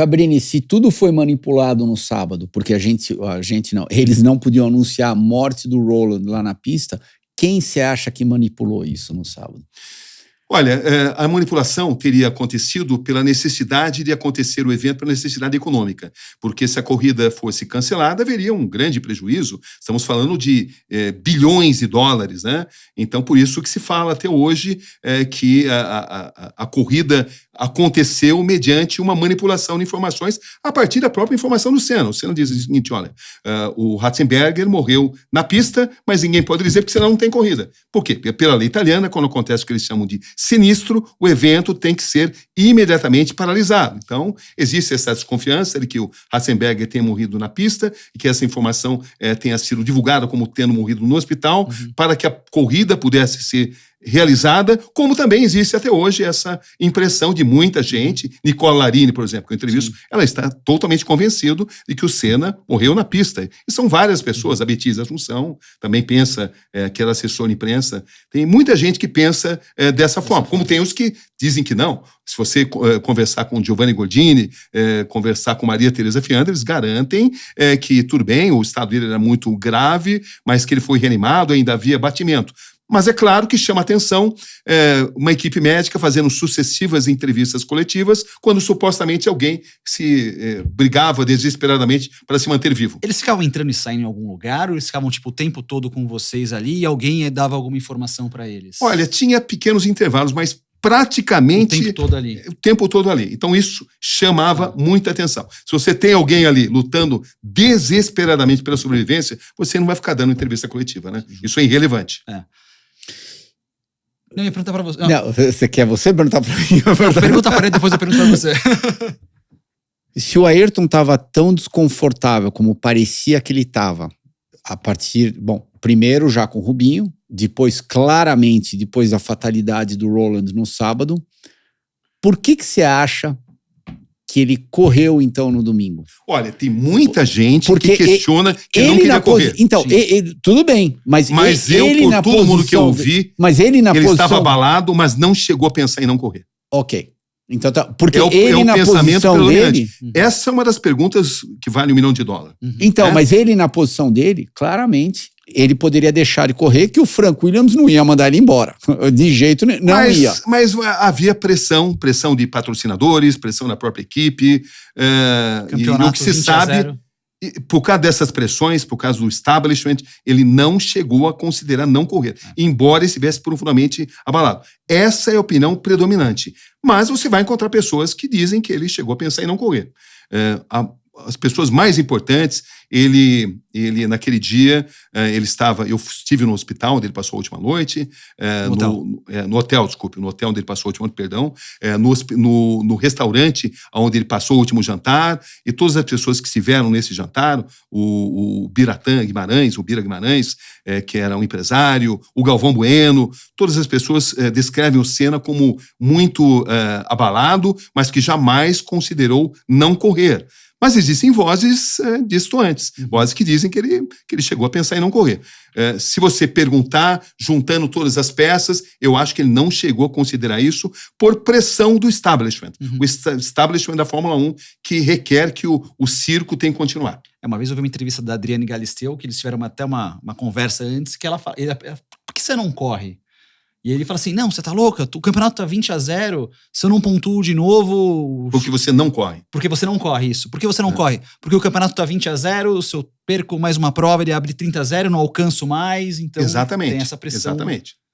Cabrini, se tudo foi manipulado no sábado, porque eles não podiam anunciar a morte do Roland lá na pista, quem você acha que manipulou isso no sábado? Olha, a manipulação teria acontecido pela necessidade de acontecer o evento, pela necessidade econômica. Porque se a corrida fosse cancelada, haveria um grande prejuízo. Estamos falando de bilhões de dólares, né? Então, por isso que se fala até hoje que a corrida aconteceu mediante uma manipulação de informações a partir da própria informação do Senna. O Senna diz o seguinte, olha, o Ratzenberger morreu na pista, mas ninguém pode dizer porque senão não tem corrida. Por quê? Pela lei italiana, quando acontece o que eles chamam de sinistro, o evento tem que ser imediatamente paralisado. Então, existe essa desconfiança de que o Ratzenberger tenha morrido na pista e que essa informação tenha sido divulgada como tendo morrido no hospital, para que a corrida pudesse ser realizada, como também existe até hoje essa impressão de muita gente. Nicola Larini, por exemplo, que eu entrevisto, ela está totalmente convencida de que o Senna morreu na pista. E são várias pessoas, a Beatriz Assunção também pensa, que era assessora de imprensa. Tem muita gente que pensa dessa forma, como tem os que dizem que não. Se você conversar com Giovanni Gordini, conversar com Maria Teresa Fiandra, eles garantem que tudo bem, o estado dele era muito grave, mas que ele foi reanimado, ainda havia batimento. Mas é claro que chama atenção uma equipe médica fazendo sucessivas entrevistas coletivas quando supostamente alguém se brigava desesperadamente para se manter vivo. Eles ficavam entrando e saindo em algum lugar ou eles ficavam o tempo todo com vocês ali e alguém dava alguma informação para eles? Olha, tinha pequenos intervalos, mas praticamente o tempo todo ali. O tempo todo ali. Então isso chamava muita atenção. Se você tem alguém ali lutando desesperadamente pela sobrevivência, você não vai ficar dando entrevista coletiva, né? Isso é irrelevante. Não, eu ia perguntar pra você. Não, você quer perguntar pra mim? Pergunta pra ele, depois eu pergunto pra você. Se o Ayrton estava tão desconfortável como parecia que ele estava, a partir... Bom, primeiro já com o Rubinho, depois claramente, depois da fatalidade do Roland no sábado, por que você acha que ele correu, então, no domingo? Olha, tem muita gente que questiona que não queria correr. Então, tudo bem, mas ele por todo mundo que eu vi, ele estava abalado, mas não chegou a pensar em não correr. Ok. Então, porque ele na posição dele... Essa é uma das perguntas que vale $1 milhão. Então, mas ele na posição dele, claramente, ele poderia deixar de correr, que o Frank Williams não ia mandar ele embora. De jeito nenhum, não ia. Mas havia pressão de patrocinadores, pressão da própria equipe. E o que se sabe, por causa dessas pressões, por causa do establishment, ele não chegou a considerar não correr, embora estivesse profundamente abalado. Essa é a opinião predominante. Mas você vai encontrar pessoas que dizem que ele chegou a pensar em não correr. As pessoas mais importantes, ele naquele dia, eu estive no hospital onde ele passou a última noite, no hotel onde ele passou a última noite, perdão, no restaurante onde ele passou o último jantar, e todas as pessoas que estiveram nesse jantar, o Bira Guimarães, que era um empresário, o Galvão Bueno, todas as pessoas descrevem o Senna como muito abalado, mas que jamais considerou não correr. Mas existem vozes distantes, vozes que dizem que ele chegou a pensar em não correr. Se você perguntar, juntando todas as peças, eu acho que ele não chegou a considerar isso por pressão do establishment. O establishment da Fórmula 1 que requer que o circo tenha que continuar. Uma vez eu vi uma entrevista da Adriane Galisteu, que eles tiveram até uma conversa antes, que ela fala, por que você não corre? E ele fala assim, não, você tá louca? O campeonato tá 20-0, se eu não pontuo de novo... Porque você não corre. Porque você não corre, isso. Por que você não corre? Porque o campeonato tá 20-0, se eu perco mais uma prova, ele abre 30-0, não alcanço mais, então Exatamente. tem essa pressão. Exatamente.